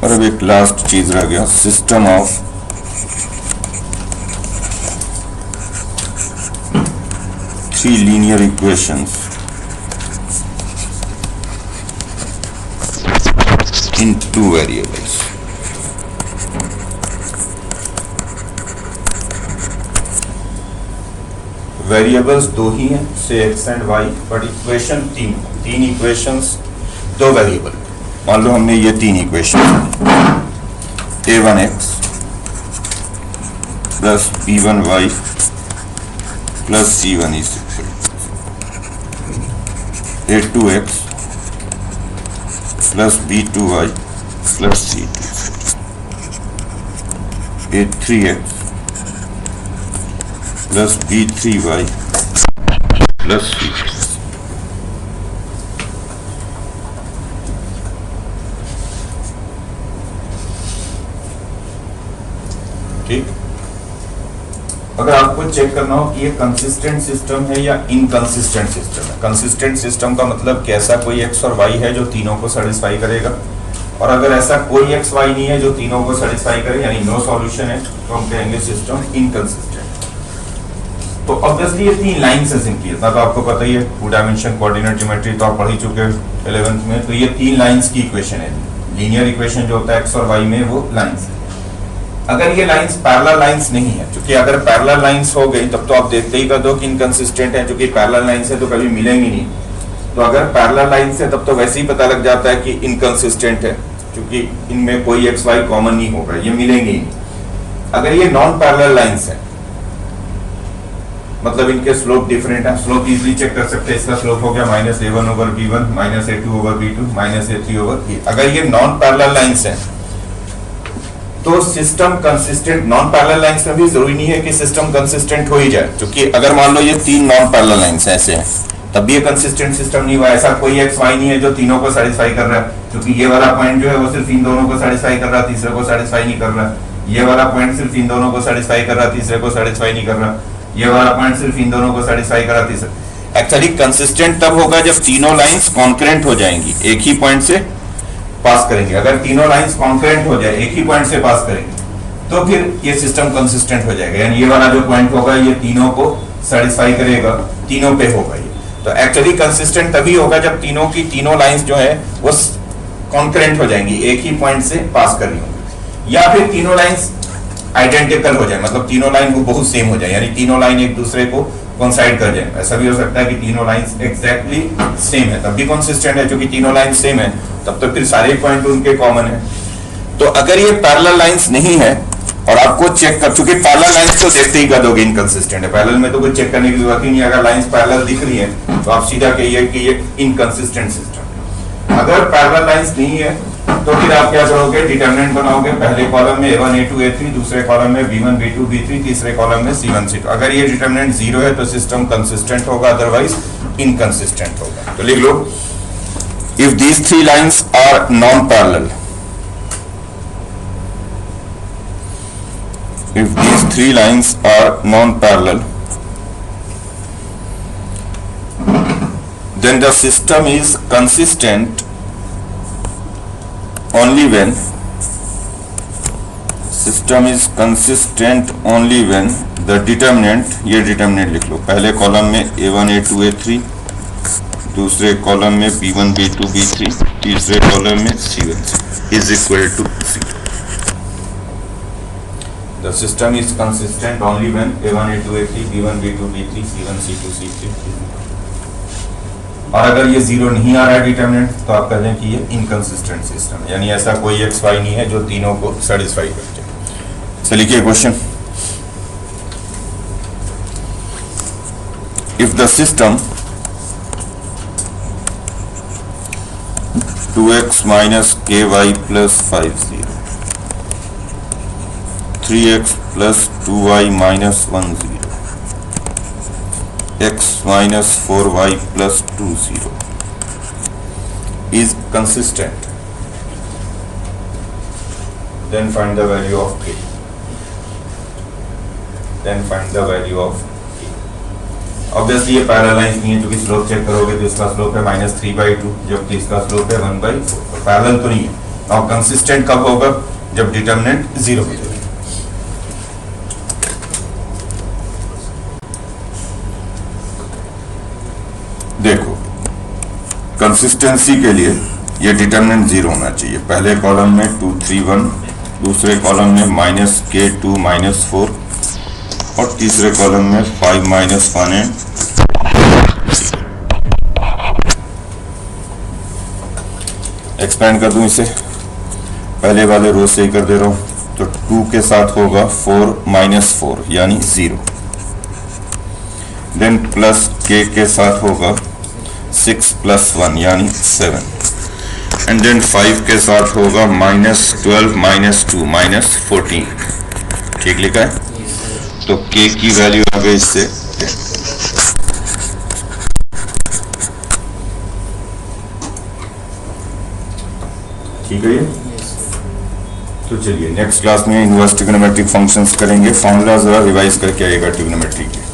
और अब एक लास्ट चीज रह गया, system of three linear equations in two variables. Variables दो ही हैं, से X and Y, but equation तीन इक्वेशंस दो वेरिएबल। मान लो हमने ये तीन equation, a1x plus b1y plus c1 is a2x plus b2y plus c2, a3x plus b3y plus c2। ठीक, अगर आपको चेक करना हो कि ये कंसिस्टेंट सिस्टम है या इनकंसिस्टेंट सिस्टम है। कंसिस्टेंट सिस्टम का मतलब कि ऐसा कोई एक्स और वाई है जो तीनों को सेटिस्फाई करेगा, और अगर ऐसा कोई एक्स वाई नहीं है जो तीनों को सेटिस्फाई करे, यानी नो सॉल्यूशन है, तो हम कहेंगे सिस्टम इनकंसिस्टेंट। तो ऑब्वियसली ये तीन लाइन से सिंक किया था, तो आपको पता ही है, टू डायमेंशन कोऑर्डिनेट ज्योमेट्री तो आप पढ़ ही चुके हैं 11th में। तो ये तीन लाइंस की इक्वेशन है। लीनियर इक्वेशन जो होता है एक्स और वाई में, वो लाइंस है। अगर ये लाइंस पैरेलल लाइंस नहीं है, क्योंकि अगर पैरेलल लाइंस हो गई तब तो आप देखते ही कर दो कि इनकंसिस्टेंट है, क्योंकि पैरेलल लाइंस है तो कभी मिलेंगी नहीं। तो अगर पैरेलल लाइंस है तब तो वैसे ही पता लग जाता है कि इनकंसिस्टेंट है, क्योंकि इनमें कोई एक्स वाई कॉमन नहीं होगा, ये मिलेंगे ही नहीं। अगर ये नॉन पैरेलल लाइंस है, मतलब इनके स्लोप डिफरेंट है, स्लोप इजीली चेक कर सकते हैं। इसका स्लोप हो गया -a1/b1 -a2/b2 -a3/b। अगर ये नॉन पैरेलल लाइंस है तो system consistent, non parallel lines में भी जरूरी नहीं है कि सिस्टम कंसिस्टेंट हो ही जाए, क्योंकि अगर मान लो ये तीन नॉन पैरेलल लाइंस ऐसे हैं तब भी ये कंसिस्टेंट सिस्टम नहीं हुआ। ऐसा कोई एक्स वाई नहीं है जो तीनों को सेटिस्फाई कर रहा है, क्योंकि ये वाला पॉइंट जो है वो सिर्फ इन दोनों को सेटिस्फाई कर रहा है, तीसरे को सेटिस्फाई नहीं कर रहा। ये वाला पॉइंट सिर्फ इन दोनों को सेटिस्फाई कर रहा है, तीसरे को सेटिस्फाई नहीं कर रहा। ये वाला पॉइंट सिर्फ इन दोनों को सेटिस्फाई कर रहा है, तीसरे। एक्चुअली कंसिस्टेंट तब होगा जब तीनों लाइंस कॉन्करेंट हो जाएंगी, एक ही पॉइंट से पास करेंगे। अगर तीनों लाइंस कॉन्करेंट हो जाए, एक ही पॉइंट से पास करेंगे, तो फिर ये सिस्टम कंसिस्टेंट हो जाएगा। यानी ये वाला जो पॉइंट होगा ये तीनों को सेटिस्फाई करेगा, तीनों पे होगा ये। तो एक्चुअली कंसिस्टेंट तभी होगा जब तीनों की तीनों लाइंस जो है वो कॉन्करेंट हो जाएंगी, एक ही पॉइंट से पास कर रही होंगी, या फिर तीनों लाइंस आइडेंटिकल हो जाए, मतलब तीनों लाइन वो बहुत सेम हो जाए, यानी तीनों लाइन एक दूसरे को कोइंसाइड कर जाए। ऐसा भी हो सकता है कि तीनों लाइंस एग्जैक्टली सेम है, तब भी कंसिस्टेंट है, क्योंकि तीनों लाइन सेम है, तब तो फिर सारे पॉइंट उनके कॉमन है। तो अगर ये पैरेलल लाइंस नहीं है और आपको चेक कर, चूंकि पैरेलल लाइंस तो देखते ही कर दोगे इनकंसिस्टेंट है, पैरेलल में तो कुछ चेक करने की जरूरत ही नहीं। अगर लाइंस पैरेलल दिख रही है तो आप सीधा कहिए कि ये इनकंसिस्टेंट सिस्टम है। अगर पैरेलल लाइंस नहीं है तो फिर आप क्या करोगे, डिटरमिनेंट बनाओगे। पहले कॉलम में a1 a2 a3, दूसरे कॉलम में b1 b2 b3, तीसरे कॉलम में c1 c2। अगर ये डिटरमिनेंट 0 है तो सिस्टम कंसिस्टेंट होगा, अदरवाइज इनकंसिस्टेंट होगा। तो लिख लो, if these three lines are non parallel, if these three lines are non-parallel, then the system is consistent only when the determinant, ये determinant लिख लो, पहले कॉलम में a1 a2 a3, दूसरे कॉलम में b1 b2 b3, तीसरे column में c1 is equal to 0. The system is consistent only when a1 a2 a3 b1 b2 b3 c1 c2 c3। और अगर ये 0 नहीं आ रहा है डिटरमिनेंट, तो आप कह दें कि ये इनकंसिस्टेंट सिस्टम है, यानी ऐसा कोई एक्स वाई नहीं है जो तीनों को सेटिस्फाई करते हैं। चलिए लिखिए question, if the system 2x minus ky plus 50, 3x plus 2y minus 10, x minus 4y plus 20 is consistent, then find the value of k. Obviously ये पैरेलल लाइंस नहीं है, क्योंकि स्लोप चेक करोगे तो इसका स्लोप है -3/2, जबकि इसका स्लोप है 1/4। पैरेलल तो नहीं है, और कंसिस्टेंट कब होगा? जब डिटर्मिनेंट 0 हो जाएगा। देखो, कंसिस्टेंसी के लिए ये डिटर्मिनेंट 0 होना चाहिए। पहले कॉलम में 2 3 1, दूसरे कॉलम में -k2 -4 और तीसरे कॉलम में 5 -1 एंड एक्सपेंड कर दूं इसे, पहले वाले रो से ही कर दे रहा हूं। तो 2 के साथ होगा 4 -4 यानी 0, देन प्लस k के साथ होगा 6 + 1 यानी 7, एंड देन 5 के साथ होगा -12 -2 -14। ठीक लिखा है? तो k की वैल्यू आ गई इससे 10। ठीक है ये? तो चलिए नेक्स्ट क्लास में इनवर्स ट्रिग्नोमेट्रिक फंक्शंस करेंगे। फॉर्मूला जरा रिवाइज करके आइएगा ट्रिग्नोमेट्री के।